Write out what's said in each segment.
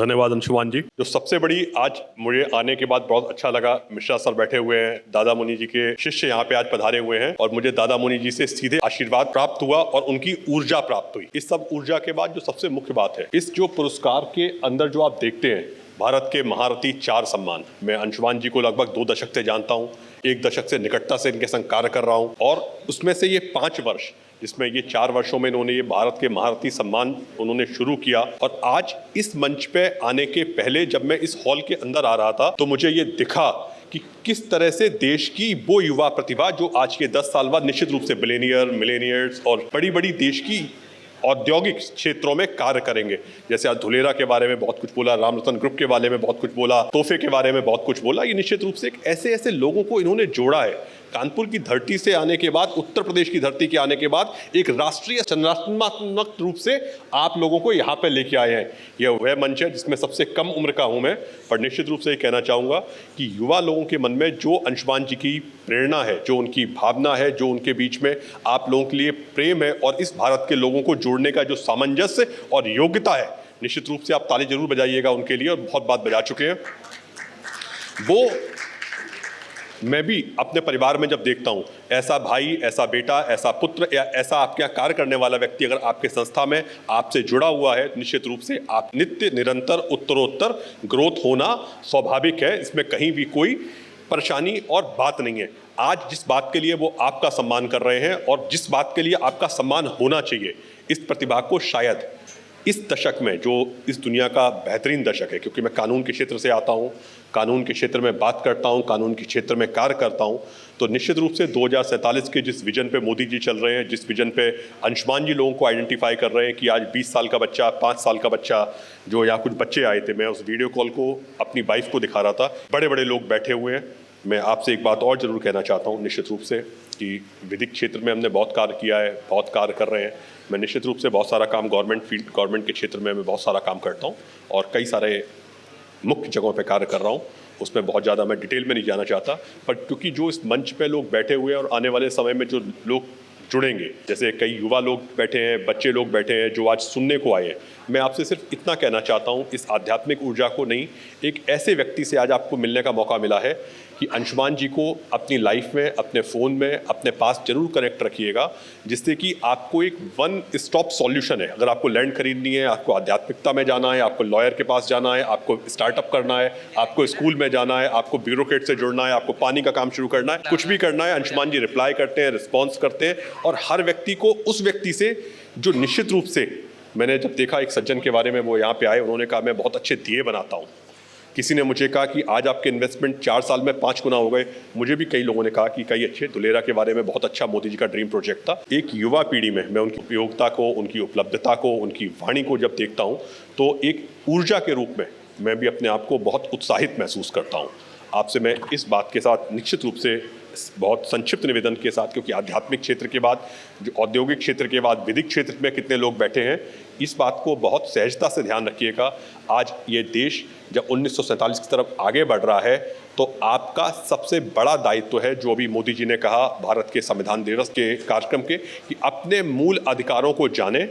धन्यवाद अंशुमान जी। जो सबसे बड़ी आज मुझे आने के बाद बहुत अच्छा लगा, मिश्रा सर बैठे हुए हैं, दादा मुनि जी के शिष्य यहाँ पे आज पधारे हुए हैं और मुझे दादा मुनि जी से सीधे आशीर्वाद प्राप्त हुआ और उनकी ऊर्जा प्राप्त हुई। इस सब ऊर्जा के बाद जो सबसे मुख्य बात है, इस जो पुरस्कार के अंदर जो आप देखते हैं, भारत के महारथी 4 सम्मान। मैं अंशुमान जी को लगभग 2 दशक से जानता हूँ, 1 दशक से निकटता से इनके संग कार्य कर रहा हूँ और उसमें से ये 5 वर्ष, जिसमें ये 4 वर्षों में इन्होंने ये भारत के महारथी सम्मान उन्होंने शुरू किया। और आज इस मंच पे आने के पहले जब मैं इस हॉल के अंदर आ रहा था तो मुझे ये दिखा कि किस तरह से देश की वो युवा प्रतिभा जो आज के 10 साल बाद निश्चित रूप से बिलियनियर, मिलेनियर्स और बड़ी बड़ी देश की औद्योगिक क्षेत्रों में कार्य करेंगे। जैसे आज धुलेरा के बारे में बहुत कुछ बोला, राम रतन ग्रुप के बारे में बहुत कुछ बोला, तोहफे के बारे में बहुत कुछ बोला। ये निश्चित रूप से एक ऐसे लोगों को इन्होंने जोड़ा है। कानपुर की धरती से आने के बाद, उत्तर प्रदेश की धरती के आने के बाद एक राष्ट्रीय संरचनात्मक रूप से आप लोगों को यहाँ पे लेके आए हैं। यह वह मंच है जिसमें सबसे कम उम्र का हूँ मैं, पर निश्चित रूप से ये कहना चाहूँगा कि युवा लोगों के मन में जो अंशुमान जी की प्रेरणा है, जो उनकी भावना है, जो उनके बीच में आप लोगों के लिए प्रेम है और इस भारत के लोगों को जोड़ने का जो सामंजस्य और योग्यता है, निश्चित रूप से आप ताली जरूर बजाइएगा उनके लिए और बहुत बात बजा चुके हैं। वो मैं भी अपने परिवार में जब देखता हूँ, ऐसा भाई, ऐसा बेटा, ऐसा पुत्र या ऐसा आपके यहाँ कार्य करने वाला व्यक्ति अगर आपके संस्था में आपसे जुड़ा हुआ है, निश्चित रूप से आप नित्य निरंतर उत्तरोत्तर ग्रोथ होना स्वाभाविक है। इसमें कहीं भी कोई परेशानी और बात नहीं है। आज जिस बात के लिए वो आपका सम्मान कर रहे हैं और जिस बात के लिए आपका सम्मान होना चाहिए, इस प्रतिभा को शायद इस दशक में, जो इस दुनिया का बेहतरीन दशक है, क्योंकि मैं कानून के क्षेत्र से आता हूँ, कानून के क्षेत्र में बात करता हूँ, कानून के क्षेत्र में कार्य करता हूँ, तो निश्चित रूप से 2047 के जिस विजन पे मोदी जी चल रहे हैं, जिस विजन पे अंशुमान जी लोगों को आइडेंटिफाई कर रहे हैं कि आज 20 साल का बच्चा, 5 साल का बच्चा, जो यहाँ कुछ बच्चे आए थे, मैं उस वीडियो कॉल को अपनी वाइफ को दिखा रहा था, बड़े बड़े लोग बैठे हुए हैं। मैं आपसे एक बात और जरूर कहना चाहता हूँ, निश्चित रूप से कि विधिक क्षेत्र में हमने बहुत कार्य किया है, बहुत कार्य कर रहे हैं। मैं निश्चित रूप से बहुत सारा काम गवर्नमेंट के क्षेत्र में मैं बहुत सारा काम करता हूँ और कई सारे मुख्य जगहों पे कार्य कर रहा हूँ। उसमें बहुत ज़्यादा मैं डिटेल में नहीं जाना चाहता, पर क्योंकि जो इस मंच पे लोग बैठे हुए हैं और आने वाले समय में जो लोग जुड़ेंगे, जैसे कई युवा लोग बैठे हैं, बच्चे लोग बैठे हैं जो आज सुनने को आए हैं, मैं आपसे सिर्फ इतना कहना चाहता हूँ, इस आध्यात्मिक ऊर्जा को नहीं, एक ऐसे व्यक्ति से आज आपको मिलने का मौका मिला है कि अंशुमान जी को अपनी लाइफ में, अपने फ़ोन में, अपने पास जरूर कनेक्ट रखिएगा, जिससे कि आपको एक वन स्टॉप सॉल्यूशन है। अगर आपको लैंड खरीदनी है, आपको आध्यात्मिकता में जाना है, आपको लॉयर के पास जाना है, आपको स्टार्टअप करना है, आपको स्कूल में जाना है, आपको ब्यूरोक्रेट से जुड़ना है, आपको पानी का काम शुरू करना है, कुछ भी करना है, अंशुमान जी रिप्लाई करते हैं, रिस्पॉन्स करते हैं और हर व्यक्ति को उस व्यक्ति से जो निश्चित रूप से, मैंने जब देखा एक सज्जन के बारे में, वो यहाँ पे आए, उन्होंने कहा मैं बहुत अच्छे दिए बनाता हूँ। किसी ने मुझे कहा कि आज आपके इन्वेस्टमेंट 4 साल में 5 गुना हो गए। मुझे भी कई लोगों ने कहा कि कई अच्छे, धुलेरा के बारे में बहुत अच्छा मोदी जी का ड्रीम प्रोजेक्ट था। एक युवा पीढ़ी में मैं उनकी उपयोगिता को, उनकी उपलब्धता को, उनकी वाणी को जब देखता हूँ तो एक ऊर्जा के रूप में मैं भी अपने आप को बहुत उत्साहित महसूस करता हूँ। आपसे मैं इस बात के साथ निश्चित रूप से बहुत संक्षिप्त निवेदन के साथ, क्योंकि आध्यात्मिक क्षेत्र के बाद, जो औद्योगिक क्षेत्र के बाद विधिक क्षेत्र में कितने लोग बैठे हैं, इस बात को बहुत सहजता से ध्यान रखिएगा। आज ये देश जब 1947 की तरफ आगे बढ़ रहा है तो आपका सबसे बड़ा दायित्व है, जो अभी मोदी जी ने कहा भारत के संविधान दिवस के कार्यक्रम के, कि अपने मूल अधिकारों को जाने,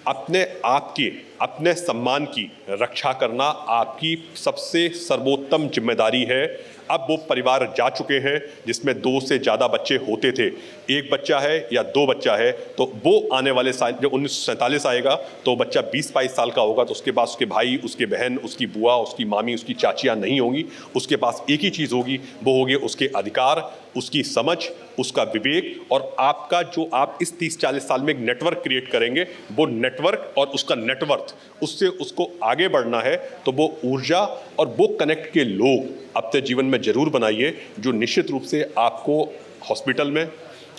अपने आप की, अपने सम्मान की रक्षा करना आपकी सबसे सर्वोत्तम जिम्मेदारी है। अब वो परिवार जा चुके हैं जिसमें 2 से ज़्यादा बच्चे होते थे, 1 बच्चा है या 2 बच्चा है, तो वो आने वाले साल जब 1947 आएगा तो बच्चा 20-22 साल का होगा, तो उसके पास उसके भाई, उसके बहन, उसकी बुआ, उसकी मामी, उसकी चाचियाँ नहीं होंगी। उसके पास एक ही चीज़ होगी, वो होगी उसके अधिकार, उसकी समझ, उसका विवेक और आपका जो आप इस 30-40 साल में एक नेटवर्क क्रिएट करेंगे, वो नेटवर्क और उसका नेटवर्थ, उससे उसको आगे बढ़ना है। तो वो ऊर्जा और वो कनेक्ट के लोग अपने जीवन में जरूर बनाइए, जो निश्चित रूप से आपको हॉस्पिटल में,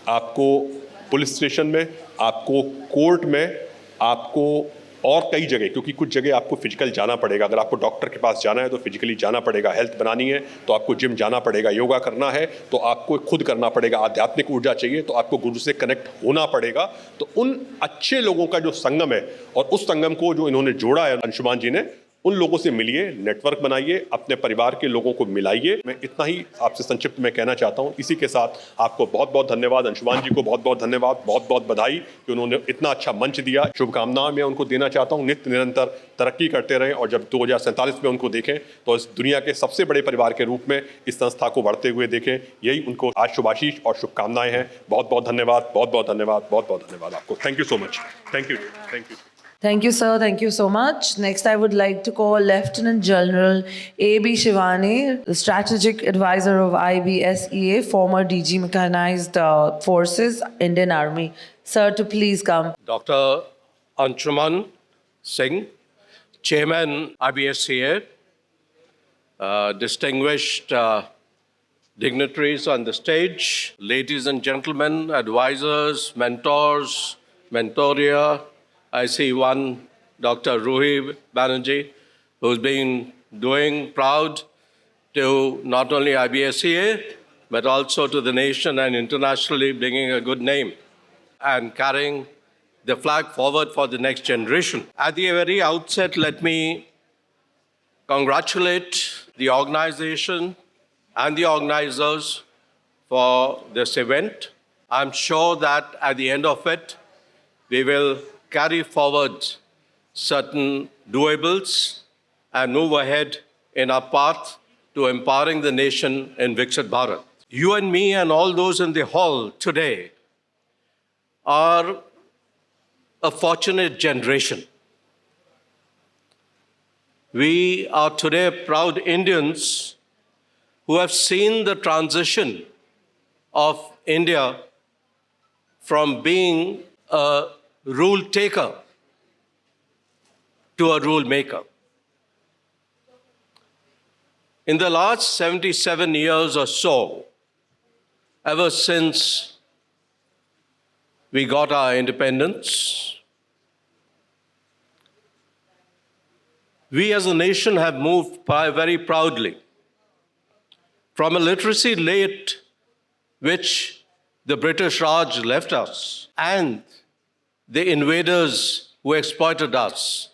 आपको पुलिस स्टेशन में, आपको कोर्ट में, आपको और कई जगह, क्योंकि कुछ जगह आपको फिजिकल जाना पड़ेगा। अगर आपको डॉक्टर के पास जाना है तो फिजिकली जाना पड़ेगा, हेल्थ बनानी है तो आपको जिम जाना पड़ेगा, योगा करना है तो आपको खुद करना पड़ेगा, आध्यात्मिक ऊर्जा चाहिए तो आपको गुरु से कनेक्ट होना पड़ेगा। तो उन अच्छे लोगों का जो संगम है और उस संगम को जो इन्होंने जोड़ा है अंशुमान जी ने, उन लोगों से मिलिए, नेटवर्क बनाइए, अपने परिवार के लोगों को मिलाइए। मैं इतना ही आपसे संक्षिप्त में कहना चाहता हूँ। इसी के साथ आपको बहुत बहुत धन्यवाद, अंशुमान जी को बहुत बहुत धन्यवाद, बहुत बहुत बधाई कि उन्होंने इतना अच्छा मंच दिया। शुभकामनाएं मैं उनको देना चाहता हूँ, नित्य निरंतर तरक्की करते रहें और जब 2047 में उनको देखें तो इस दुनिया के सबसे बड़े परिवार के रूप में इस संस्था को बढ़ते हुए देखें। यही उनको आज शुभाशीष और शुभकामनाएं हैं। बहुत बहुत धन्यवाद, बहुत बहुत धन्यवाद, बहुत बहुत धन्यवाद आपको। Thank you so much. Thank you, thank you. Thank you, sir. Thank you so much. Next, I would like to call Lieutenant General A.B. Shivani, the Strategic Advisor of IBSEA, former DG Mechanized Forces, Indian Army. Sir, to please come. Dr. Anshuman Singh, Chairman IBSCA, distinguished dignitaries on the stage, ladies and gentlemen, advisors, mentors, mentoria. I see one, Dr. Ruhi Banerjee, who's been doing proud to not only IBSCA, but also to the nation and internationally, bringing a good name and carrying the flag forward for the next generation. At the very outset, let me congratulate the organization and the organizers for this event. I'm sure that at the end of it, we will carry forward certain doables and move ahead in our path to empowering the nation in Viksit Bharat. You and me and all those in the hall today are a fortunate generation. We are today proud Indians who have seen the transition of India from being a rule taker to a rule maker. In the last 77 years or so, ever since we got our independence, we as a nation have moved very proudly from a literacy rate which the British Raj left us and the invaders who exploited us.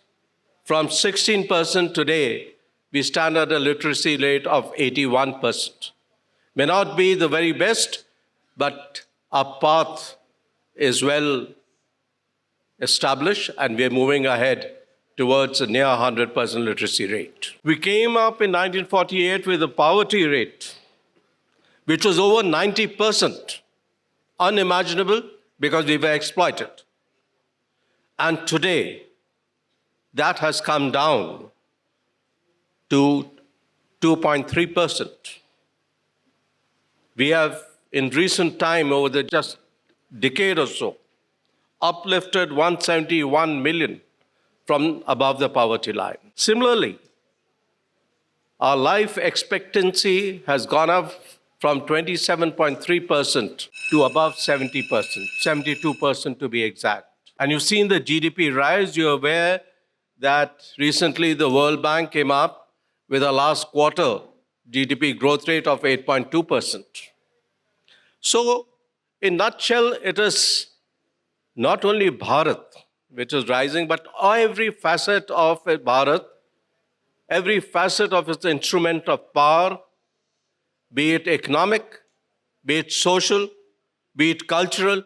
From 16% today, we stand at a literacy rate of 81%. May not be the very best, but our path is well established and we're moving ahead towards a near 100% literacy rate. We came up in 1948 with a poverty rate which was over 90%, unimaginable because we were exploited. And today, that has come down to 2.3%. We have, in recent time, over the just decade or so, uplifted 171 million from above the poverty line. Similarly, our life expectancy has gone up from 27.3% to above 70%, 72% to be exact. And you've seen the GDP rise. You're aware that recently the World Bank came up with a last quarter GDP growth rate of 8.2%. So, in a nutshell, it is not only Bharat which is rising, but every facet of Bharat, every facet of its instrument of power, be it economic, be it social, be it cultural,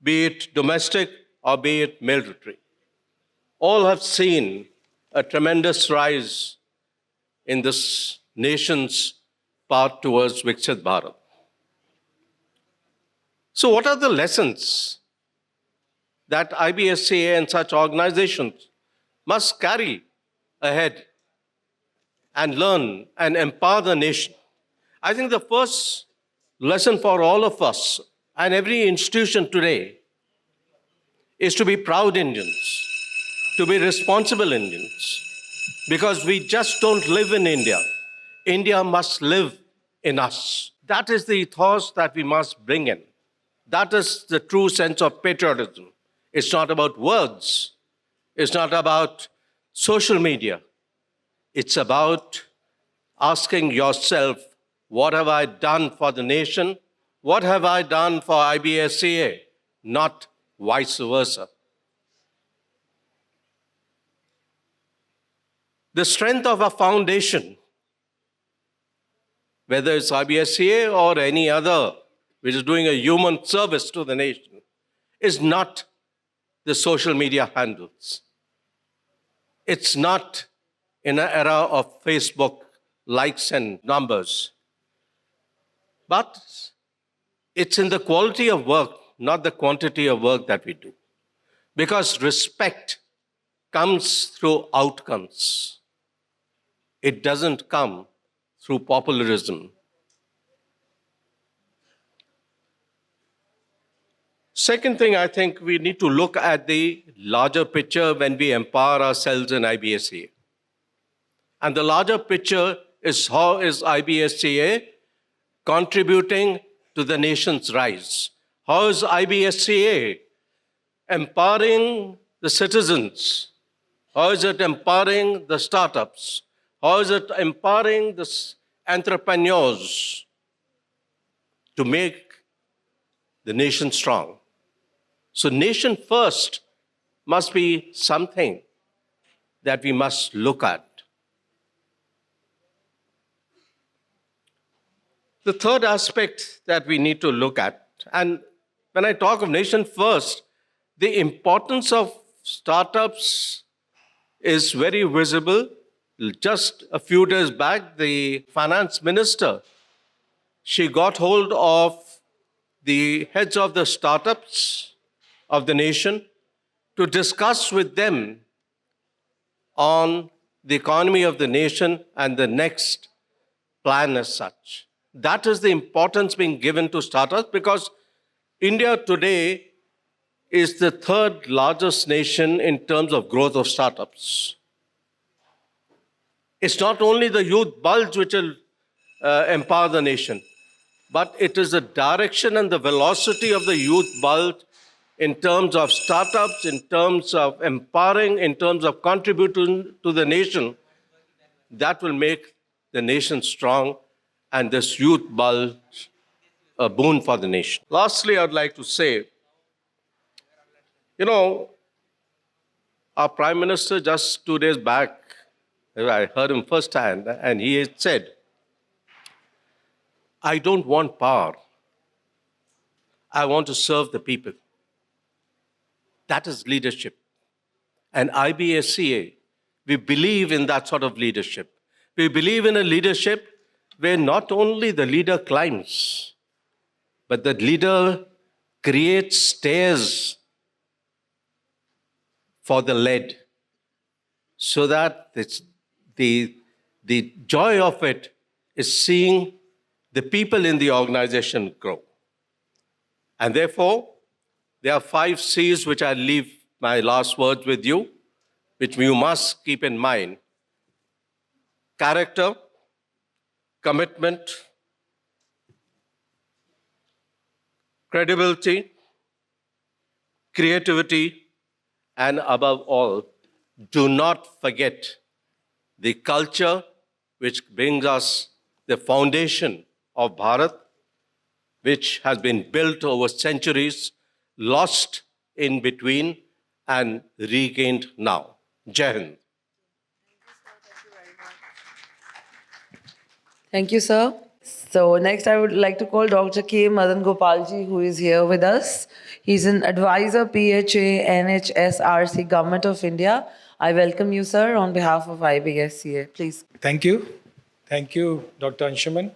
be it domestic, or be it military, all have seen a tremendous rise in this nation's path towards Viksit Bharat. So what are the lessons that IBSCA and such organizations must carry ahead and learn and empower the nation? I think the first lesson for all of us and every institution today is to be proud Indians, to be responsible Indians, because we just don't live in India. India must live in us. That is the ethos that we must bring in. That is the true sense of patriotism. It's not about words. It's not about social media. It's about asking yourself, what have I done for the nation? What have I done for IBSCA? Not vice versa. the strength of a foundation, whether it's IBSCA or any other which is doing a human service to the nation, is not the social media handles. It's not in an era of Facebook likes and numbers. But it's in the quality of work, not the quantity of work that we do. Because respect comes through outcomes. It doesn't come through popularism. Second thing, I think we need to look at the larger picture when we empower ourselves in IBSCA. And the larger picture is how is IBSCA contributing to the nation's rise? How is IBSCA empowering the citizens? How is it empowering the startups? How is it empowering the entrepreneurs to make the nation strong? So nation first must be something that we must look at. The third aspect that we need to look at, and when I talk of nation first, the importance of startups is very visible. Just a few days back, the finance minister, she got hold of the heads of the startups of the nation to discuss with them on the economy of the nation and the next plan as such. That is the importance being given to startups because India today is the third largest nation in terms of growth of startups. It's not only the youth bulge which will empower the nation, but it is the direction and the velocity of the youth bulge in terms of startups, in terms of empowering, in terms of contributing to the nation, that will make the nation strong and this youth bulge a boon for the nation. Lastly, I'd like to say, our Prime Minister just 2 days back, I heard him firsthand, and he had said, I don't want power. I want to serve the people. That is leadership. And IBSCA, we believe in that sort of leadership. We believe in a leadership where not only the leader climbs, but the leader creates stairs for the led, so that the joy of it is seeing the people in the organization grow. And therefore, there are 5 C's which I leave my last words with you, which you must keep in mind. Character, commitment, credibility, creativity, and above all, do not forget the culture which brings us the foundation of Bharat, which has been built over centuries, lost in between, and regained now. Jai Hind. Thank you, sir. So next I would like to call Dr. K. Madan Gopalji, who is here with us. He's an advisor, PHA, NHSRC, Government of India. I welcome you, sir, on behalf of IBSCA. Please. Thank you. Thank you, Dr. Anshuman,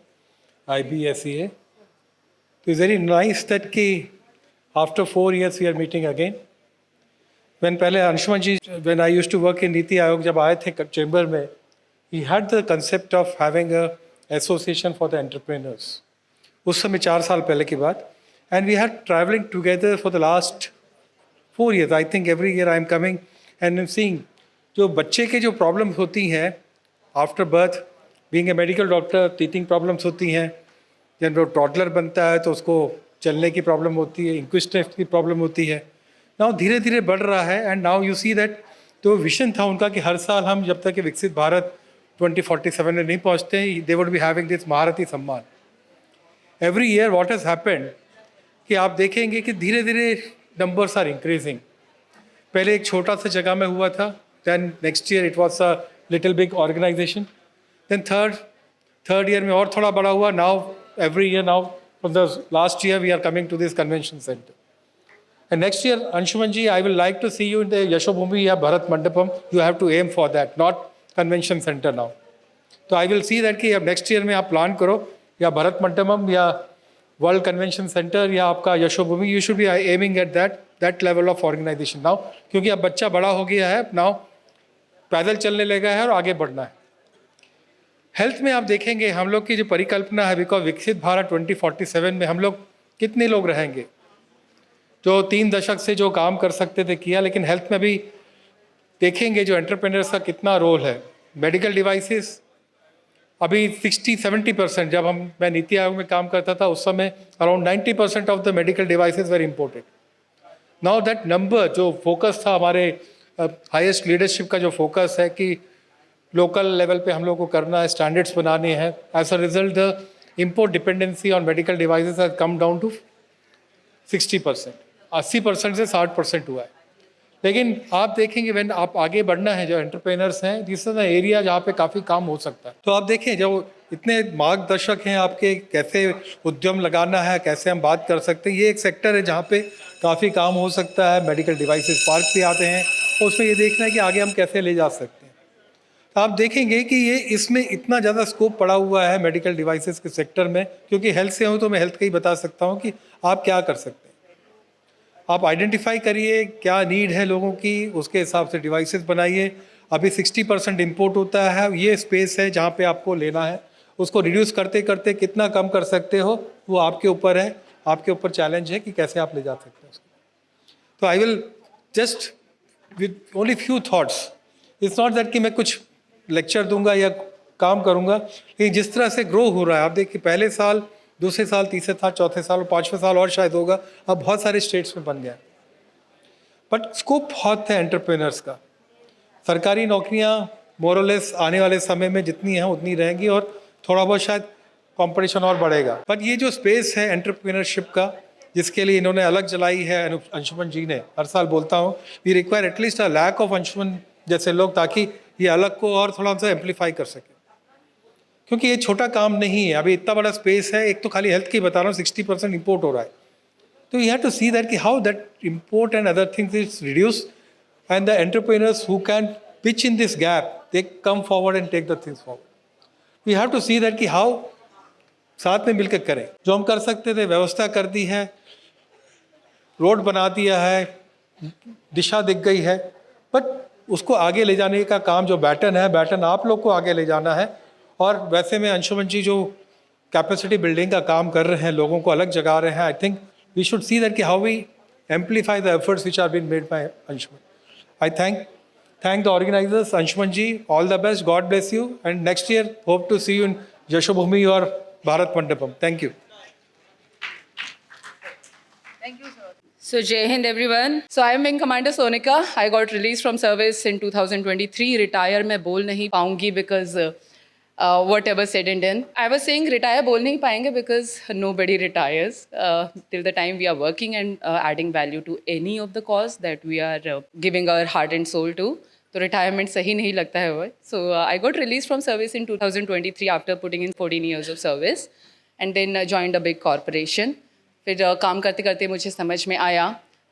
IBSCA. It's very nice that after 4 years we are meeting again. When I used to work in Niti Aayog, जब आए थे chamber में, he had the concept of having a association for the entrepreneurs. उस समय 4 साल पहले की बात. And we had traveling together for the last 4 years. I think every year I am coming and I'm seeing जो बच्चे के जो problems होती हैं after birth, being a medical doctor, teething problems होती हैं. जब वो toddler बनता है तो उसको चलने की प्रॉब्लम होती है, इंक्विस्टेंस की प्रॉब्लम होती है. नाउ धीरे धीरे बढ़ रहा है and now you see that तो विजन था उनका कि हर साल हम जब तक कि विकसित भारत 2047 में नहीं पहुंचते, they would be having this महारथी सम्मान. Every year what has happened कि आप देखेंगे कि धीरे धीरे नंबर्स आर इंक्रीजिंग. पहले एक छोटा सा जगह में हुआ था, then next year it was a little big organisation. Then third year में और थोड़ा बड़ा हुआ. Now every year now from the last year we are coming to this convention centre. And next year, Anshuman ji, I will like to see you in the Yashobhumi या Bharat Mandapam. You have to aim for that, not convention center now. तो I will see that कि अब next year में आप plan करो या भरत मंडपम या world convention centre या आपका Yashobhoomi. You should be aiming at that level of organization now. क्योंकि अब बच्चा बड़ा हो गया है, now पैदल चलने लगा है और आगे बढ़ना है. हेल्थ में आप देखेंगे हम लोग की जो परिकल्पना है, बिकॉज विकसित भारत 2047 में हम लोग कितने लोग रहेंगे जो 3 दशक से जो काम कर सकते थे किया. लेकिन हेल्थ में भी देखेंगे जो एंटरप्रेन्योर्स का कितना रोल है. मेडिकल डिवाइसेस अभी 60-70%, जब मैं नीति आयोग में काम करता था उस समय around 90% of the medical devices were imported. Now that number जो फोकस था हमारे हाईएस्ट लीडरशिप का जो फोकस है कि लोकल लेवल पे हम लोग को करना है, स्टैंडर्ड्स बनाने हैं. As a result the import dependency on medical devices has come down to 60%. 80% से 60% हुआ है. लेकिन आप देखेंगे व्हेन आप आगे बढ़ना है, जो एंटरप्रेनर्स हैं, दिस इज द एरिया जहाँ पे काफ़ी काम हो सकता है. तो आप देखें जो इतने मार्गदर्शक हैं आपके, कैसे उद्यम लगाना है, कैसे हम बात कर सकते हैं. ये एक सेक्टर है जहाँ पे काफ़ी काम हो सकता है. मेडिकल डिवाइसेस पार्क भी आते हैं और उसमें ये देखना है कि आगे हम कैसे ले जा सकते हैं. तो आप देखेंगे कि ये इसमें इतना ज़्यादा स्कोप पड़ा हुआ है मेडिकल डिवाइसेस के सेक्टर में. क्योंकि हेल्थ से हूँ तो मैं हेल्थ का ही बता सकता हूँ कि आप क्या कर सकते हैं. आप आइडेंटिफाई करिए क्या नीड है लोगों की, उसके हिसाब से डिवाइसेस बनाइए. अभी 60% इम्पोर्ट होता है. ये स्पेस है जहाँ पे आपको लेना है. उसको रिड्यूस करते करते कितना कम कर सकते हो वो आपके ऊपर है. आपके ऊपर चैलेंज है कि कैसे आप ले जा सकते हैं उसको. तो I will just with only few thoughts. It's not that कि मैं कुछ लेक्चर दूंगा या काम करूंगा. लेकिन जिस तरह से ग्रो हो रहा है, आप देखिए पहले साल, दूसरे साल, तीसरे साल, चौथे साल और 5वें साल और शायद होगा. अब बहुत सारे स्टेट्स में बन गया. बट स्कोप बहुत है एंटरप्रेन्योर्स का. सरकारी नौकरियां मोरलेस आने वाले समय में जितनी हैं उतनी रहेंगी और थोड़ा बहुत शायद कंपटीशन और बढ़ेगा. बट ये जो स्पेस है एंटरप्रेन्योरशिप का, जिसके लिए इन्होंने अलग जलाई है अंशुमन जी ने, हर साल बोलता हूँ we require at least a lakh of Anshuman जैसे लोग, ताकि ये अलग को और थोड़ा सा एम्पलीफाई कर सके. क्योंकि ये छोटा काम नहीं है. अभी इतना बड़ा स्पेस है. एक तो खाली हेल्थ की बता रहा हूँ 60% इम्पोर्ट हो रहा है. तो you have to see that कि how that import and other things is reduce and the entrepreneurs who can pitch in this gap they come forward and take the things forward. We have to see that कि how साथ में मिलकर करें. जो हम कर सकते थे व्यवस्था कर दी है, रोड बना दिया है, दिशा दिख गई है. बट उसको आगे ले जाने का काम जो बैटन है, बैटन आप लोग को आगे ले जाना है. और वैसे में अंशुमन जी जो कैपेसिटी बिल्डिंग का काम कर रहे हैं, लोगों को अलग जगा रहे हैं, I think we should see that कि how we amplify the efforts which are been made by Anshuman. I thank the organizers. Anshuman ji, all the best, God bless you, and next year hope to see you in Yashobhoomi और Bharat Mandapam. Thank you. So Jai Hind everyone. So I am Wing Commander Sonika. I got released from service in 2023. Retire मैं बोल नहीं पाऊंगी because whatever said and done. I was saying retire बोल नहीं पाएंगे because nobody retires till the time we are working and adding value to any of the cause that we are giving our heart and soul to. तो retirement सही नहीं लगता है वो. So I got released from service in 2023 after putting in 14 years of service and then joined a big corporation. फिर काम करते करते मुझे समझ में आया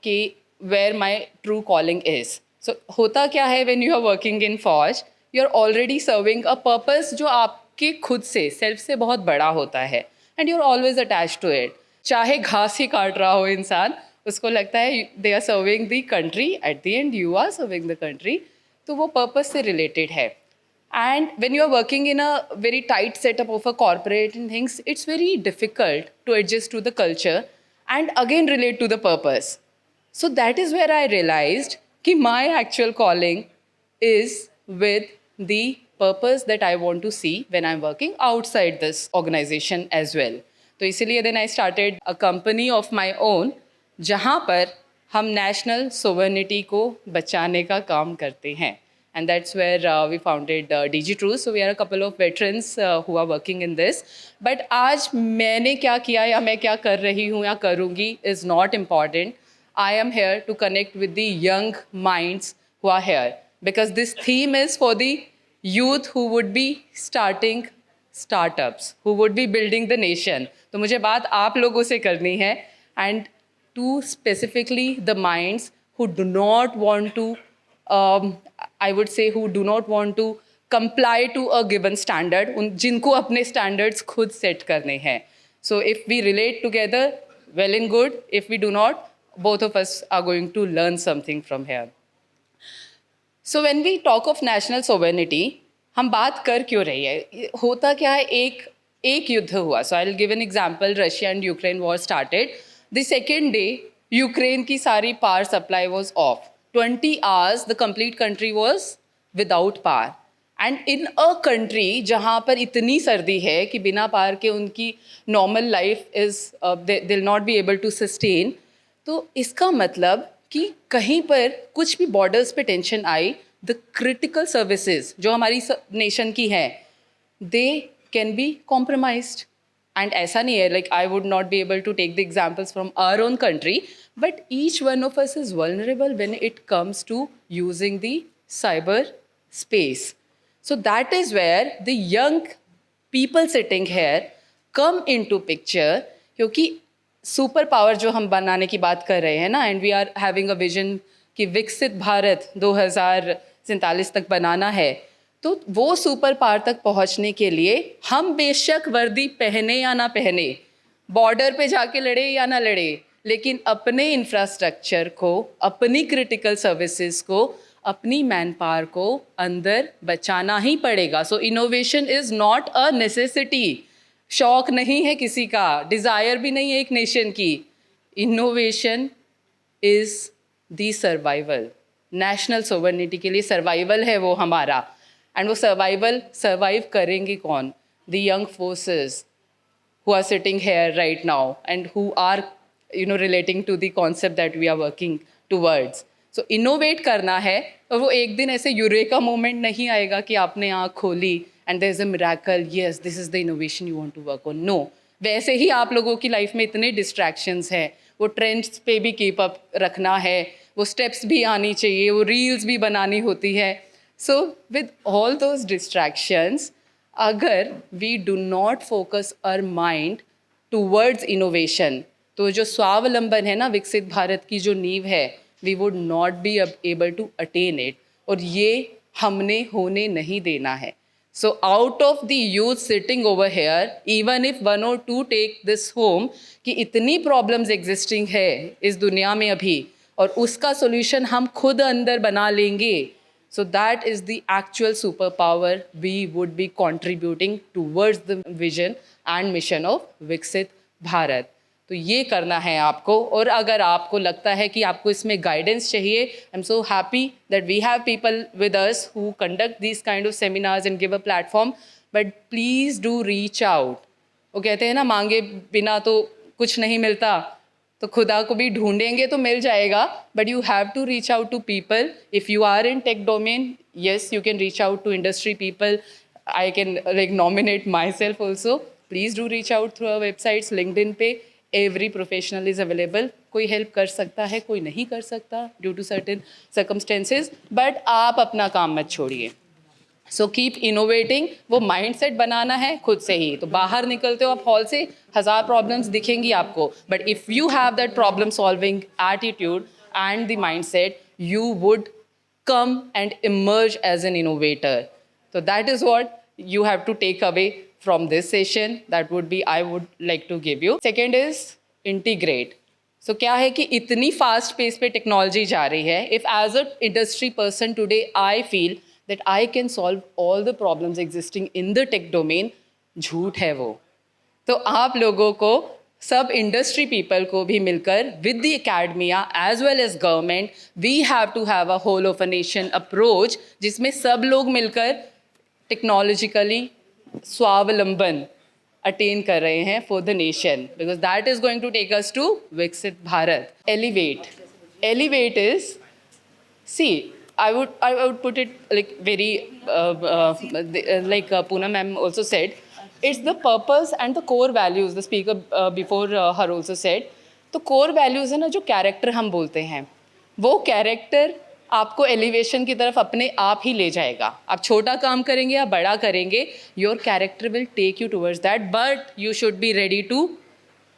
कि where my true calling is. So होता क्या है when you are working in फौज, you are already serving a purpose जो आपके खुद से सेल्फ से बहुत बड़ा होता है and you are always attach to it. चाहे घास ही काट रहा हो इंसान, उसको लगता है they are serving the country, at the end you are serving the country. तो वो पर्पस से रिलेटेड है. And when you are working in a very tight setup of a corporate and things, it's very difficult to adjust to the culture and again relate to the purpose. So that is where I realized that my actual calling is with the purpose that I want to see when I'm working outside this organization as well. So इसलिए then I started a company of my own, जहाँ पर हम national sovereignty को बचाने का काम करते हैं. And that's where we founded DG Truth. So we are a couple of veterans who are working in this. But आज मैंने क्या किया या मैं क्या कर रही हूँ या करूँगी is not important. I am here to connect with the young minds who are here. Because this theme is for the youth who would be starting startups, who would be building the nation. तो मुझे बात आप लोगों से करनी है, and to specifically the minds who do not want to, I would say, who do not want to comply to a given standard, उन जिनको अपने standards खुद set करने हैं. So if we relate together, well and good. If we do not, both of us are going to learn something from here. So when we talk of national sovereignty, हम बात कर क्यों रही है? होता क्या है, एक युद्ध हुआ. So I'll give an example. Russia and Ukraine war started. The second day, Ukraine की सारी power supply was off. 20 hours, the complete country was without power. And in a country जहाँ पर इतनी सर्दी है कि बिना पावर के उनकी normal life is, they'll not be able to sustain. तो इसका मतलब कि कहीं पर कुछ भी borders पे tension I, the critical services जो हमारी nation की हैं, they can be compromised. And ऐसा नहीं है, like I would not be able to take the examples from our own country, but each one of us is vulnerable when it comes to using the cyber space. So that is where the young people sitting here come into picture, क्योंकि super power जो हम बनाने की बात कर रहे हैं ना, and we are having a vision कि विकसित भारत 2047 तक बनाना है, तो वो सुपर पावर तक पहुंचने के लिए हम बेशक वर्दी पहने या ना पहने, बॉर्डर पे जाके लड़े या ना लड़े, लेकिन अपने इंफ्रास्ट्रक्चर को, अपनी क्रिटिकल सर्विसेज को, अपनी मैन पावर को अंदर बचाना ही पड़ेगा. So innovation is not a necessity. शौक नहीं है किसी का, डिज़ायर भी नहीं है एक नेशन की. Innovation is the survival. National sovereignty के लिए सर्वाइवल है वो हमारा. एंड वो सर्वाइव करेंगे कौन? The young forces who are sitting here right now and who are, relating to the concept that we are working towards. So innovate करना है, और वो एक दिन ऐसे यूरेका मोमेंट नहीं आएगा कि आपने आँख खोली and there is a miracle, yes, this is the innovation you want to work on. No. वैसे ही आप लोगों की लाइफ में इतने डिस्ट्रैक्शंस हैं, वो ट्रेंड्स पे भी कीप अप रखना है, वो स्टेप्स भी आनी चाहिए, वो रील्स भी बनानी होती है. So with all those distractions, अगर we do not focus our mind towards innovation, तो जो स्वावलंबन है ना, विकसित भारत की जो नींव है, we would not be able to attain it. और ये हमने होने नहीं देना है. So out of the youth sitting over here, even if 1 or 2 take this home, कि इतनी problems existing है इस दुनिया में अभी, और उसका solution हम खुद अंदर बना लेंगे. So that is the actual superpower we would be contributing towards the vision and mission of विकसित भारत. तो ये करना है आपको. और अगर आपको लगता है कि आपको इसमें गाइडेंस चाहिए, I am so happy that we have people with us who conduct this kind of seminars and give a platform, but please do reach out. वो कहते हैं ना, मांगे बिना तो कुछ नहीं मिलता, तो खुदा को भी ढूंढेंगे तो मिल जाएगा, but you have to reach out to people. If you are in tech domain, yes, you can reach out to industry people. I can like nominate myself also. Please do reach out through our websites. LinkedIn पे every professional is available. कोई help कर सकता है, कोई नहीं कर सकता due to certain circumstances, but आप अपना काम मत छोड़िए. So keep innovating. वो माइंडसेट बनाना है खुद से ही. तो बाहर निकलते हो आप हॉल से, 1000 प्रॉब्लम्स दिखेंगी आपको, but if you have that problem solving attitude and the mindset, you would come and emerge as an innovator. So that is what you have to take away from this session. That would be, I would like to give you. Second is integrate. So क्या है कि इतनी fast pace पे technology जा रही है. If as a industry person today I feel that I can solve all the problems existing in the tech domain, झूठ है वो. तो आप लोगों को, सब इंडस्ट्री पीपल को भी मिलकर with the academia as well as government, we have to have a whole of a nation approach, जिसमें सब लोग मिलकर टेक्नोलॉजिकली स्वावलंबन अटेन कर रहे हैं for the nation, because that is going to take us to Viksit Bharat. Elevate is, see, I would put it like very like Poonam ma'am also said, it's the purpose and the core values. The speaker before her also said, तो core values है ना, जो character हम बोलते हैं, वो character आपको elevation की तरफ अपने आप ही ले जाएगा. आप छोटा काम करेंगे या बड़ा करेंगे, your character will take you towards that, but you should be ready to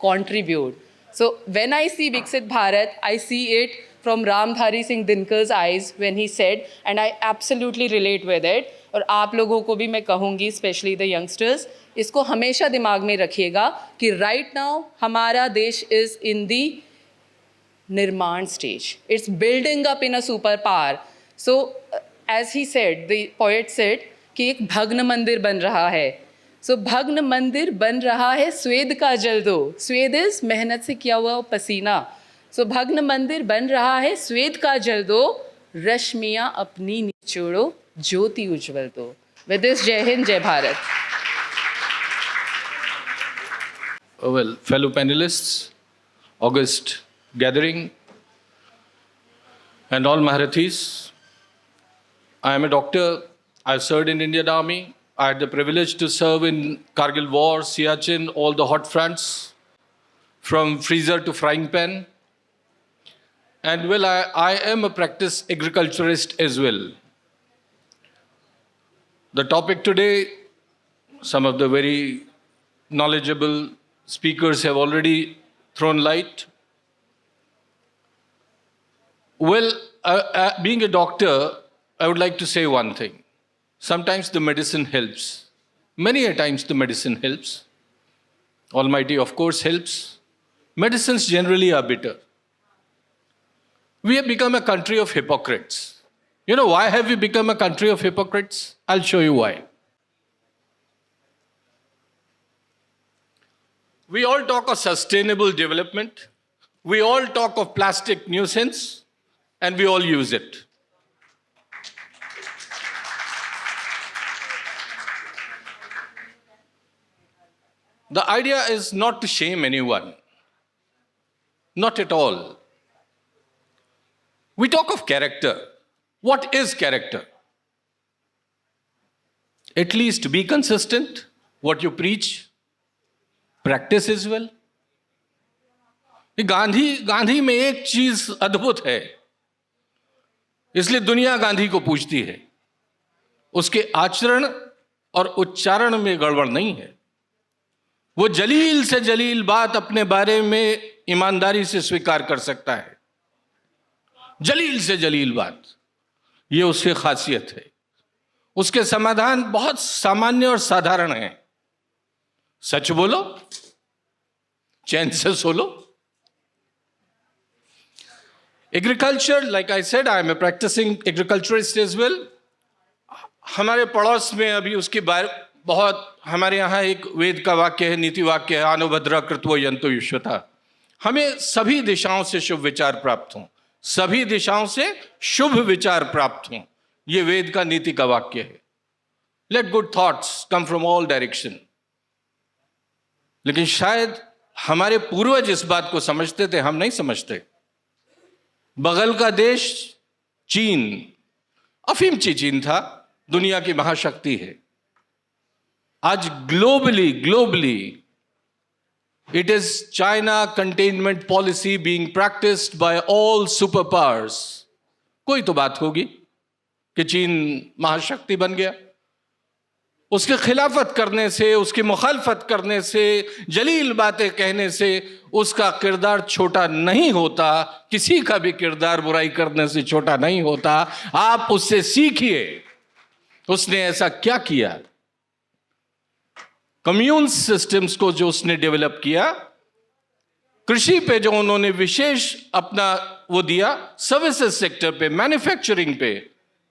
contribute. So when I see Viksit Bharat, I see it from Ramdhari Singh Dinkar's eyes when he said, and I absolutely relate with it. और आप लोगों को भी मैं कहूँगी, specially the youngsters, इसको हमेशा दिमाग में रखिएगा कि राइट नाउ हमारा देश इज़ इन दी निर्माण stage. It's building up in a super power. So as he said, the poet said कि एक भग्न मंदिर बन रहा है. सो भग्न मंदिर बन रहा है, स्वेद का जल दो. स्वेद इज मेहनत से किया हुआ पसीना. सो भग्न मंदिर बन रहा है, स्वेद का जल दो, रश्मियाँ अपनी निचोड़ो, ज्योति उज्जवल दो. विद दिस, जय हिंद, जय Bharat. Well, fellow panelists, august gathering, and all Maharathis, I am a doctor. I've served in Indian Army. I had the privilege to serve in Kargil War, Siachen, all the hot fronts, from freezer to frying pan. And well, I am a practice agriculturist as well. The topic today, some of the very knowledgeable speakers have already thrown light. Well, being a doctor, I would like to say one thing. Sometimes the medicine helps. Many a times the medicine helps. Almighty, of course, helps. Medicines generally are bitter. We have become a country of hypocrites. You know why have we become a country of hypocrites? I'll show you why. We all talk of sustainable development. We all talk of plastic nuisance, and we all use it. The idea is not to shame anyone. Not at all. We talk of character. What is character? At least be consistent. What you preach, practice as well. Gandhi में एक चीज अद्भुत है, इसलिए दुनिया गांधी को पूछती है. उसके आचरण और उच्चारण में गड़बड़ नहीं है. वो जलील से जलील बात अपने बारे में ईमानदारी से स्वीकार कर सकता है. जलील से जलील बात, ये उसकी खासियत है. उसके समाधान बहुत सामान्य और साधारण हैं. सच बोलो, चैन से सोलो. Agriculture, like I said, I am a practising agriculturist as well. हमारे पड़ोस में अभी उसके बारे बहुत, हमारे यहाँ एक वेद का वाक्य है, नीति वाक्य है, आनो भद्रा कृत्वो यंतो युष्यता. हमें सभी दिशाओं से शुभ विचार प्राप्त हों. सभी दिशाओं से शुभ विचार प्राप्त हों, ये वेद का नीति का वाक्य है. Let good thoughts come from all direction. लेकिन शायद हमारे पूर्वज इस बात को समझते थे, हम नहीं समझते. बगल का देश चीन, अफीमची चीन था, दुनिया की महाशक्ति है. आज globally it is China containment policy being practiced by all superpowers. कोई तो बात होगी कि चीन महाशक्ति बन गया. उसके खिलाफत करने से, उसकी मुखालफत करने से, जलील बातें कहने से उसका किरदार छोटा नहीं होता. किसी का भी किरदार बुराई करने से छोटा नहीं होता. आप उससे सीखिए, उसने ऐसा क्या किया. कम्यून सिस्टम्स को जो उसने डेवलप किया, कृषि पे जो उन्होंने विशेष अपना वो दिया, सर्विसेज सेक्टर पे, मैन्युफैक्चरिंग पे,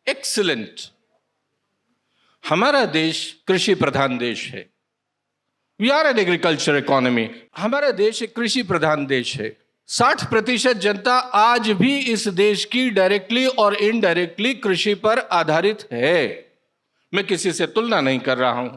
एक्सीलेंट. हमारा देश कृषि प्रधान देश है. We are an agriculture economy. हमारा देश एक कृषि प्रधान देश है. 60% जनता आज भी इस देश की डायरेक्टली और इनडायरेक्टली कृषि पर आधारित है. मैं किसी से तुलना नहीं कर रहा हूं.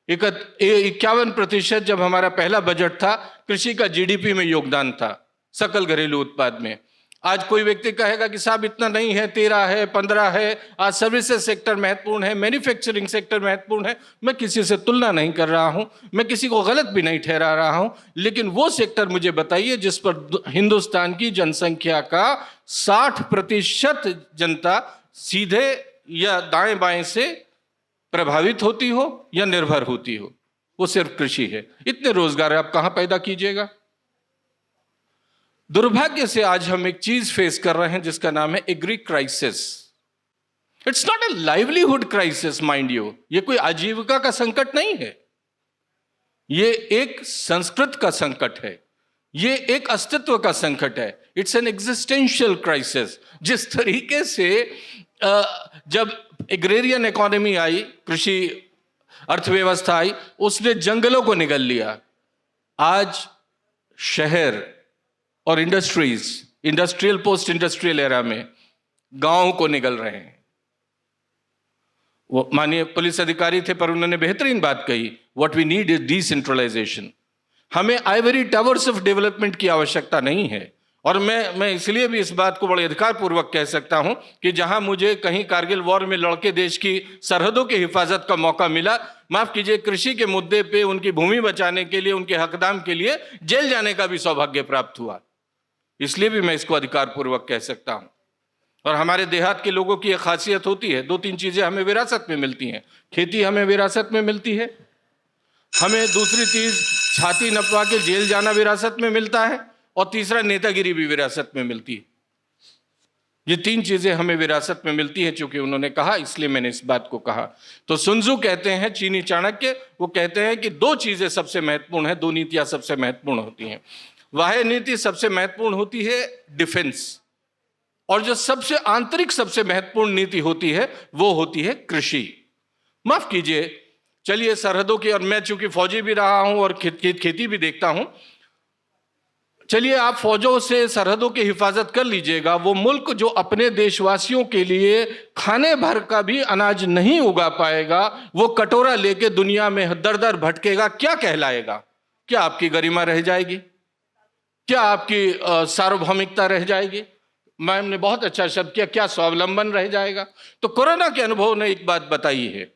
51% जब हमारा पहला बजट था, कृषि का जीडीपी में योगदान था, सकल घरेलू उत्पाद में. आज कोई व्यक्ति कहेगा कि साहब इतना नहीं है, 13 है, 15 है। आज सर्विसेज सेक्टर महत्वपूर्ण है, मैन्युफैक्चरिंग सेक्टर महत्वपूर्ण है। मैं किसी से तुलना नहीं कर रहा हूं, मैं किसी को गलत भी नहीं ठहरा रहा हूं, लेकिन वो सेक्टर मुझे बताइए जिस पर हिंदुस्तान की जनसंख्या का 60% जनता सीधे या दाएं बाएं से प्रभावित होती हो या निर्भर होती हो, वो सिर्फ कृषि है। इतने रोजगार आप कहां पैदा कीजिएगा? दुर्भाग्य से आज हम एक चीज फेस कर रहे हैं जिसका नाम है agri crisis. It's not a livelihood crisis, mind you. ये कोई आजीविका का संकट नहीं है, ये एक संस्कृत का संकट है, ये एक अस्तित्व का संकट है। It's an existential crisis. जिस तरीके से जब एग्रेरियन इकोनॉमी आई, कृषि अर्थव्यवस्था आई, उसने जंगलों को निगल लिया। आज शहर और industries, industrial post industrial era में गांवों को निगल रहे हैं। वो माननीय पुलिस अधिकारी थे, पर उन्होंने बेहतरीन बात कही, what we need is decentralisation. हमें आइवरी टावर्स ऑफ डेवलपमेंट की आवश्यकता नहीं है। और मैं इसलिए भी इस बात को बड़े अधिकारपूर्वक कह सकता हूं कि जहां मुझे कहीं कारगिल वॉर में लड़के देश की सरहदों की हिफाजत का मौका मिला, माफ कीजिए, कृषि के मुद्दे पे उनकी भूमि बचाने के लिए, उनके हकदाम के लिए जेल जाने का भी सौभाग्य प्राप्त हुआ। इसलिए भी मैं इसको अधिकारपूर्वक कह सकता हूं। और हमारे देहात के लोगों की एक खासियत होती है, 2-3 चीजें हमें विरासत में मिलती हैं। खेती हमें विरासत में मिलती है, हमें दूसरी चीज छाती नपवा के जेल जाना विरासत में मिलता है, और तीसरा नेतागिरी भी विरासत में मिलती है। ये 3 चीजें हमें विरासत में मिलती हैं, चूंकि उन्होंने कहा इसलिए मैंने इस बात को कहा। तो सुनजू कहते हैं, चीनी चाणक्य, वो कहते हैं कि 2 चीजें सबसे महत्वपूर्ण हैं, 2 नीतियां सबसे महत्वपूर्ण होती हैं। वाह्य नीति सबसे महत्वपूर्ण होती है डिफेंस, और जो सबसे आंतरिक सबसे महत्वपूर्ण नीति होती है वो होती है कृषि। माफ कीजिए, चलिए सरहदों की, और मैं चूंकि फौजी भी रहा हूं और खेती भी देखता हूं, चलिए आप फौजों से सरहदों की हिफाजत कर लीजिएगा, वो मुल्क जो अपने देशवासियों के लिए खाने भर का भी अनाज नहीं उगा पाएगा, वो कटोरा लेके दुनिया में दर दर भटकेगा, क्या कहलाएगा? क्या आपकी गरिमा रह जाएगी? क्या आपकी सार्वभौमिकता रह जाएगी? मैम ने बहुत अच्छा शब्द किया, क्या स्वावलंबन रह जाएगा? तो कोरोना के अनुभव ने एक बात बताई है,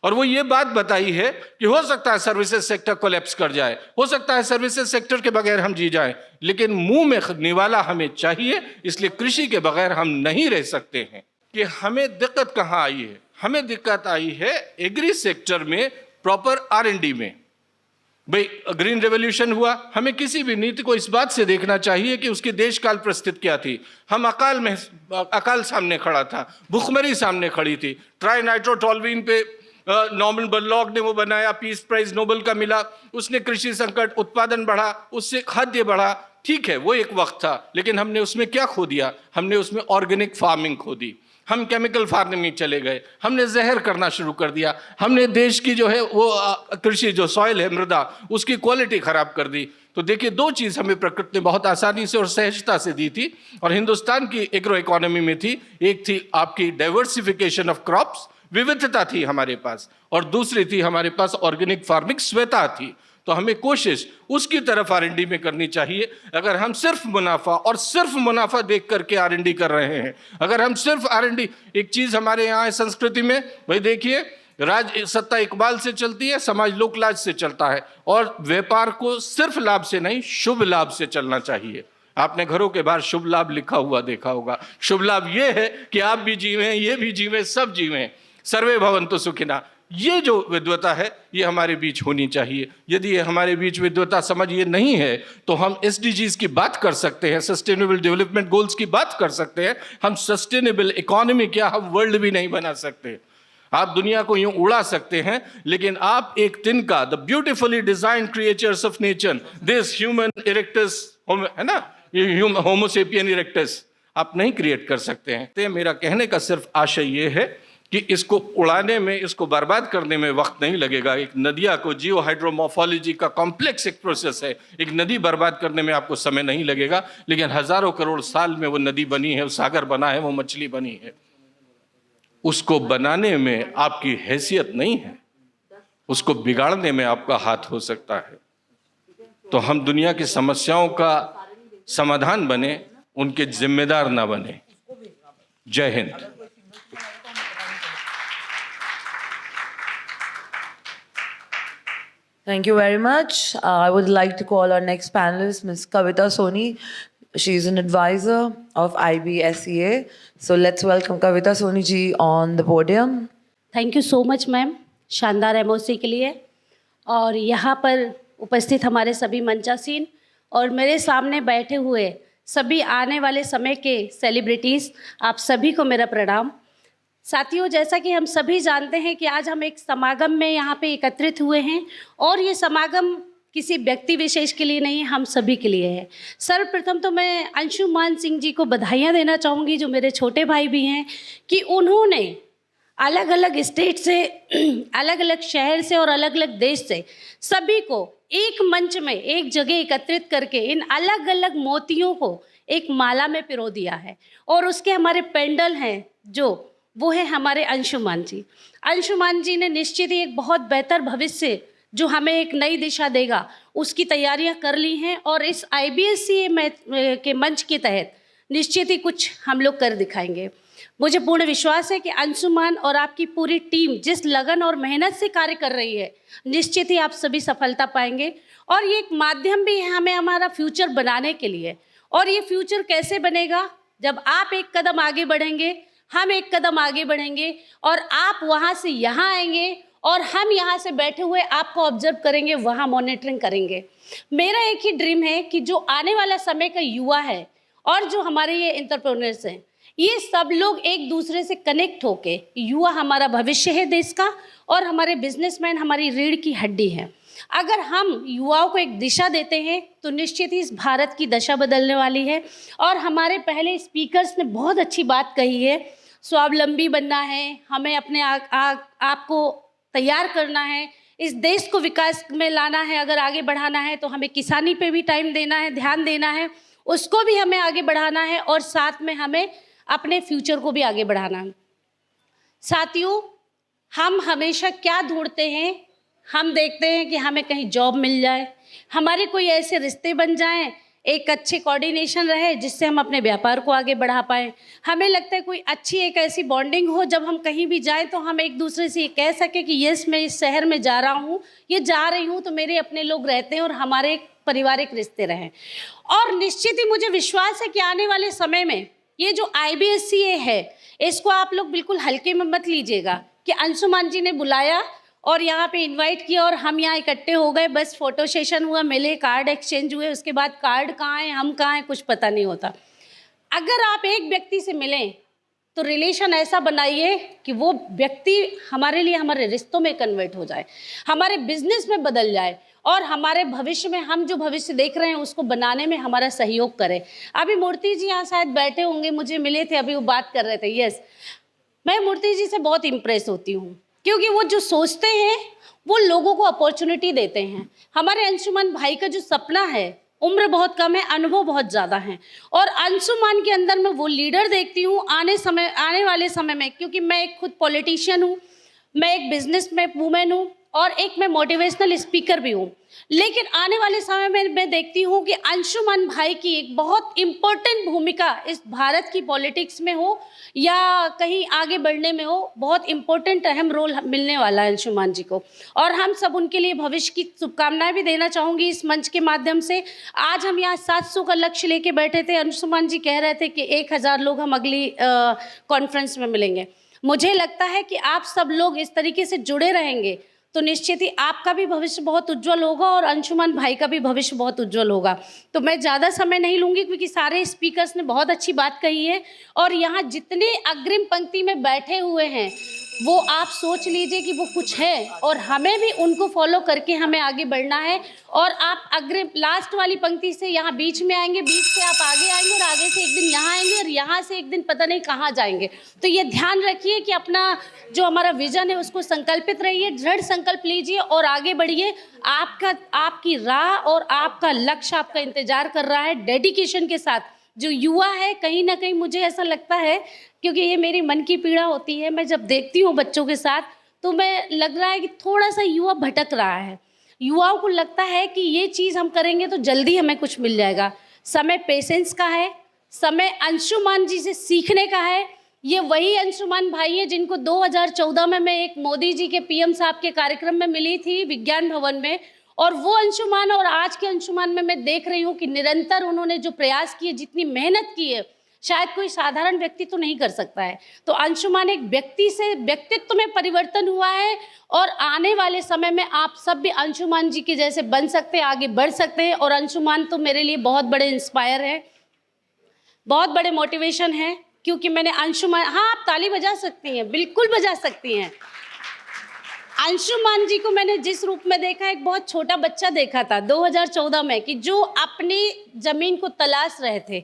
और वो ये बात बताई है कि हो सकता है सर्विसेज सेक्टर कोलैप्स कर जाए, हो सकता है सर्विसेज सेक्टर के बगैर हम जी जाएं, लेकिन मुंह में निवाला हमें चाहिए। इसलिए कृषि के बगैर हम नहीं रह सकते हैं। कि हमें दिक्कत कहाँ आई है? हमें दिक्कत आई है एग्री सेक्टर में, प्रॉपर R&D में। भाई ग्रीन रेवोल्यूशन हुआ, हमें किसी भी नीति को इस बात से देखना चाहिए कि उसकी देशकाल परिस्थिति क्या थी। हम अकाल सामने खड़ा था, भुखमरी सामने खड़ी थी, ट्राई नाइट्रोटोलवीन पे नॉर्मन बोरलॉग ने वो बनाया, पीस प्राइज नोबेल का मिला, उसने कृषि संकट, उत्पादन बढ़ा, उससे खाद्य बढ़ा। ठीक है, वो एक वक्त था, लेकिन हमने उसमें क्या खो दिया? हमने उसमें ऑर्गेनिक फार्मिंग खो दी, हम केमिकल फार्मिंग में चले गए, हमने जहर करना शुरू कर दिया, हमने देश की जो है वो कृषि जो सॉइल है, मृदा, उसकी क्वालिटी खराब कर दी। तो देखिए, 2 चीज हमें प्रकृति ने बहुत आसानी से और सहजता से दी थी, और हिंदुस्तान की एग्रो इकोनॉमी में थी। एक थी आपकी डाइवर्सिफिकेशन ऑफ क्रॉप्स, विविधता थी हमारे पास, और दूसरी थी हमारे पास ऑर्गेनिक फार्मिंग, श्वेता थी। तो हमें कोशिश उसकी तरफ R&D में करनी चाहिए। अगर हम सिर्फ मुनाफा और सिर्फ मुनाफा देख करके R&D कर रहे हैं, अगर हम सिर्फ R&D, एक चीज हमारे यहाँ है संस्कृति में, भाई देखिए, राज सत्ता इकबाल से चलती है, समाज लोकलाज से चलता है, और व्यापार को सिर्फ लाभ से नहीं, शुभ लाभ से चलना चाहिए। आपने घरों के बाहर शुभ लाभ लिखा हुआ देखा होगा। शुभ लाभ ये है कि आप भी जीवें, ये भी जीवें, सब जीवें, सर्वे भवन्तु सुखिनः। ये जो विद्वता है, ये हमारे बीच होनी चाहिए। यदि ये हमारे बीच विद्वता समझ ये नहीं है, तो हम SDGs की बात कर सकते हैं, सस्टेनेबल डेवलपमेंट गोल्स की बात कर सकते हैं, हम सस्टेनेबल इकोनॉमी क्या, हम वर्ल्ड भी नहीं बना सकते। आप दुनिया को यूं उड़ा सकते हैं, लेकिन आप एक तिनका, the beautifully designed creatures of nature, this human erectus, है ना, ये होमो सेपियन इरेक्टस, आप नहीं क्रिएट कर सकते हैं। तो मेरा कहने का सिर्फ आशय ये है कि इसको उड़ाने में, इसको बर्बाद करने में वक्त नहीं लगेगा। एक नदिया को, जियो हाइड्रोमॉर्फोलॉजी का कॉम्प्लेक्स एक प्रोसेस है, एक नदी बर्बाद करने में आपको समय नहीं लगेगा, लेकिन हजारों करोड़ साल में वो नदी बनी है, वो सागर बना है, वो मछली बनी है। उसको बनाने में आपकी हैसियत नहीं है, उसको बिगाड़ने में आपका हाथ हो सकता है। तो हम दुनिया की समस्याओं का समाधान बने, उनके जिम्मेदार ना बने। जय Hind. Thank you very much. I would like to call our next panelist, Ms. Kavita Soni. She's an advisor of IBSEA. So let's welcome Kavita Soni ji on the podium. Thank you so much ma'am, शानदार MOC के लिए। और यहाँ पर उपस्थित हमारे सभी मंचासीन और मेरे सामने बैठे हुए सभी आने वाले समय के सेलिब्रिटीज़, आप सभी को मेरा प्रणाम। साथियों, जैसा कि हम सभी जानते हैं कि आज हम एक समागम में यहाँ पे एकत्रित हुए हैं और ये समागम किसी व्यक्ति विशेष के लिए नहीं, हम सभी के लिए है। सर्वप्रथम तो मैं अंशुमान सिंह जी को बधाइयाँ देना चाहूँगी, जो मेरे छोटे भाई भी हैं, कि उन्होंने अलग अलग स्टेट से, अलग अलग शहर से और अलग अलग देश से सभी को एक मंच में एक जगह एकत्रित करके इन अलग अलग मोतियों को एक माला में पिरो दिया है। और उसके हमारे पेंडल हैं जो वो है हमारे अंशुमान जी। अंशुमान जी ने निश्चित ही एक बहुत बेहतर भविष्य जो हमें एक नई दिशा देगा उसकी तैयारियां कर ली हैं और इस IBSEA के मंच के तहत निश्चित ही कुछ हम लोग कर दिखाएंगे। मुझे पूर्ण विश्वास है कि अंशुमान और आपकी पूरी टीम जिस लगन और मेहनत से कार्य कर रही है, निश्चित ही आप सभी सफलता पाएंगे। और ये एक माध्यम भी है हमें हमारा फ्यूचर बनाने के लिए। और ये फ्यूचर कैसे बनेगा? जब आप एक कदम आगे बढ़ेंगे, हम एक कदम आगे बढ़ेंगे और आप वहाँ से यहाँ आएंगे और हम यहाँ से बैठे हुए आपको ऑब्जर्व करेंगे, वहाँ मॉनिटरिंग करेंगे। मेरा एक ही ड्रीम है कि जो आने वाला समय का युवा है और जो हमारे ये एंटरप्रेन्योर्स हैं, ये सब लोग एक दूसरे से कनेक्ट होके, युवा हमारा भविष्य है देश का और हमारे बिजनेसमैन हमारी रीढ़ की हड्डी है। अगर हम युवाओं को एक दिशा देते हैं तो निश्चित ही इस भारत की दशा बदलने वाली है। और हमारे पहले स्पीकर्स ने बहुत अच्छी बात कही है, स्वावलंबी बनना है, हमें अपने आप को तैयार करना है, इस देश को विकास में लाना है। अगर आगे बढ़ाना है तो हमें किसानी पे भी टाइम देना है, ध्यान देना है, उसको भी हमें आगे बढ़ाना है और साथ में हमें अपने फ्यूचर को भी आगे बढ़ाना है। साथियों, हम हमेशा क्या ढूंढते हैं? हम देखते हैं कि हमें कहीं जॉब मिल जाए, हमारे कोई ऐसे रिश्ते बन जाएं, एक अच्छे कोऑर्डिनेशन रहे जिससे हम अपने व्यापार को आगे बढ़ा पाएँ। हमें लगता है कोई अच्छी एक ऐसी बॉन्डिंग हो, जब हम कहीं भी जाएं तो हम एक दूसरे से ये कह सकें कि यस, मैं इस शहर में जा रहा हूँ, ये जा रही हूँ, तो मेरे अपने लोग रहते हैं और हमारे एक पारिवारिक रिश्ते रहें। और निश्चित ही मुझे विश्वास है कि आने वाले समय में ये जो IBSEA है, इसको आप लोग बिल्कुल हल्के में मत लीजिएगा कि अंशुमान जी ने बुलाया और यहाँ पे इनवाइट किया और हम यहाँ इकट्ठे हो गए, बस फोटो सेशन हुआ, मिले, कार्ड एक्सचेंज हुए, उसके बाद कार्ड कहाँ है, हम कहाँ हैं, कुछ पता नहीं होता। अगर आप एक व्यक्ति से मिलें तो रिलेशन ऐसा बनाइए कि वो व्यक्ति हमारे लिए हमारे रिश्तों में कन्वर्ट हो जाए, हमारे बिजनेस में बदल जाए और हमारे भविष्य में हम जो भविष्य देख रहे हैं उसको बनाने में हमारा सहयोग करें। अभी मूर्ति जी यहाँ शायद बैठे होंगे, मुझे मिले थे, अभी वो बात कर रहे थे। यस, मैं मूर्ति जी से बहुत इम्प्रेस होती हूँ क्योंकि वो जो सोचते हैं वो लोगों को अपॉर्चुनिटी देते हैं। हमारे अंशुमान भाई का जो सपना है, उम्र बहुत कम है, अनुभव बहुत ज़्यादा है और अंशुमान के अंदर मैं वो लीडर देखती हूँ आने वाले समय में। क्योंकि मैं एक खुद पॉलिटिशियन हूँ, मैं एक बिजनेस में वूमेन हूँ और एक मैं मोटिवेशनल स्पीकर भी हूँ, लेकिन आने वाले समय में मैं देखती हूँ कि अंशुमान भाई की एक बहुत इम्पोर्टेंट भूमिका इस भारत की पॉलिटिक्स में हो या कहीं आगे बढ़ने में हो, बहुत इम्पोर्टेंट अहम रोल मिलने वाला है अंशुमान जी को। और हम सब उनके लिए भविष्य की शुभकामनाएं भी देना चाहूँगी इस मंच के माध्यम से। आज हम यहाँ 700 का लक्ष्य लेके बैठे थे, अंशुमान जी कह रहे थे कि 1000 लोग हम अगली कॉन्फ्रेंस में मिलेंगे। मुझे लगता है कि आप सब लोग इस तरीके से जुड़े रहेंगे तो निश्चित ही आपका भी भविष्य बहुत उज्जवल होगा और अंशुमान भाई का भी भविष्य बहुत उज्जवल होगा। तो मैं ज़्यादा समय नहीं लूँगी क्योंकि सारे स्पीकर्स ने बहुत अच्छी बात कही है और यहाँ जितने अग्रिम पंक्ति में बैठे हुए हैं वो आप सोच लीजिए कि वो कुछ है और हमें भी उनको फॉलो करके हमें आगे बढ़ना है। और आप अग्रिम लास्ट वाली पंक्ति से यहाँ बीच में आएंगे, बीच से आप आगे आएंगे और आगे से एक दिन यहाँ आएंगे और यहाँ से एक दिन पता नहीं कहाँ जाएंगे। तो ये ध्यान रखिए कि अपना जो हमारा विजन है उसको संकल्पित रहिए, दृढ़ संकल्प लीजिए और आगे बढ़िए। आपकी राह और आपका लक्ष्य आपका इंतजार कर रहा है डेडिकेशन के साथ। जो युवा है, कहीं ना कहीं मुझे ऐसा लगता है, क्योंकि ये मेरी मन की पीड़ा होती है, मैं जब देखती हूँ बच्चों के साथ तो मैं लग रहा है कि थोड़ा सा युवा भटक रहा है। युवाओं को लगता है कि ये चीज़ हम करेंगे तो जल्दी हमें कुछ मिल जाएगा। समय पेशेंस का है, समय अंशुमान जी से सीखने का है। ये वही अंशुमान भाई है जिनको 2014 में मैं एक मोदी जी के पीएम साहब के कार्यक्रम में मिली थी विज्ञान भवन में, और वो अंशुमान और आज के अंशुमान में मैं देख रही हूँ कि निरंतर उन्होंने जो प्रयास किए, जितनी मेहनत की है, शायद कोई साधारण व्यक्ति तो नहीं कर सकता है। तो अंशुमान एक व्यक्ति से व्यक्तित्व में परिवर्तन हुआ है, और आने वाले समय में आप सब भी अंशुमान जी के जैसे बन सकते हैं, आगे बढ़ सकते हैं। और अंशुमान तो मेरे लिए बहुत बड़े इंस्पायर है, बहुत बड़े मोटिवेशन है, क्योंकि मैंने अंशुमान, हाँ आप ताली बजा सकती हैं, बिल्कुल बजा सकती हैं। अंशुमान जी को मैंने जिस रूप में देखा, एक बहुत छोटा बच्चा देखा था 2014 में, कि जो अपनी जमीन को तलाश रहे थे,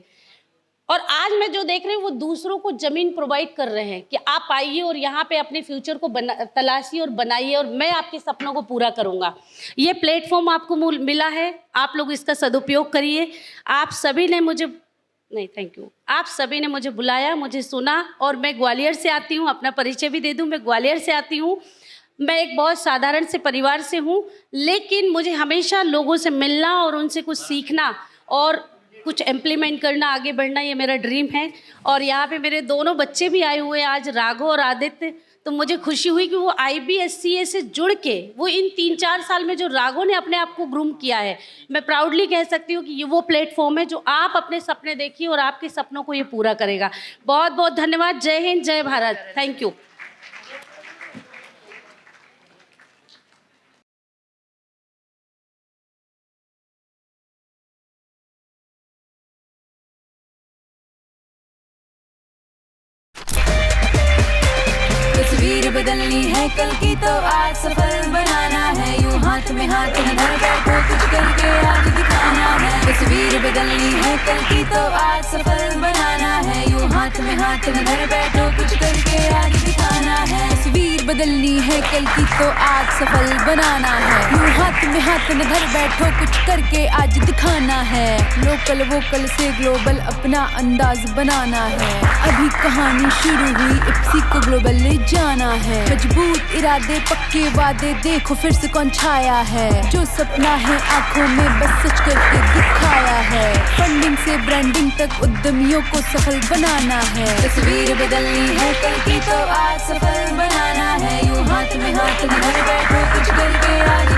और आज मैं जो देख रही हूँ वो दूसरों को जमीन प्रोवाइड कर रहे हैं कि आप आइए और यहाँ पे अपने फ्यूचर को तलाशिए और बनाइए, और मैं आपके सपनों को पूरा करूँगा। ये प्लेटफॉर्म आपको मिला है, आप लोग इसका सदुपयोग करिए। आप सभी ने मुझे थैंक यू, आप सभी ने मुझे बुलाया, मुझे सुना, और मैं ग्वालियर से आती हूँ, अपना परिचय भी दे दूँ, मैं ग्वालियर से आती हूँ। मैं एक बहुत साधारण से परिवार से हूँ, लेकिन मुझे हमेशा लोगों से मिलना और उनसे कुछ सीखना और कुछ इम्प्लीमेंट करना, आगे बढ़ना, ये मेरा ड्रीम है। और यहाँ पे मेरे दोनों बच्चे भी आए हुए हैं आज, राघव और आदित्य। तो मुझे खुशी हुई कि वो IBSCA से जुड़ के, वो इन 3-4 साल में जो राघव ने अपने आप को ग्रूम किया है, मैं प्राउडली कह सकती हूँ कि ये वो प्लेटफॉर्म है जो आप अपने सपने देखिए और आपके सपनों को ये पूरा करेगा। बहुत बहुत धन्यवाद। जय हिंद, जय भारत। Thank you. तस्वीर बदलनी है कल की, तो आज सफल बनाना है। यूं हाथ में हाथ न धर बैठो, कुछ करके आज दिखाना है। तस्वीर बदलनी है कल की, तो आज सफल बनाना है। यूं हाथ में हाथ न धर बैठो, कुछ करके आज दिखाना है। तस्वीर बदलनी है कल की, तो आज सफल बनाना है। यूं हाथ में हाथ न धर बैठो, कुछ करके आज दिखाना है। लोकल वोकल से ग्लोबल अपना अंदाज बनाना है। अभी कहानी शुरू हुई, इप्सी को ग्लोबल ले जाना है। मजबूत इरादे, पक्के वादे, देखो फिर से कौन छाया है। जो सपना है आंखों में, बस सच करके दिखाया है। फंडिंग से ब्रांडिंग तक उद्यमियों को सफल बनाना है। तस्वीर बदलनी है कल की, तो आज सफल बनाना है। यूं हाथ में हाथ धर बैठो, कुछ करके आज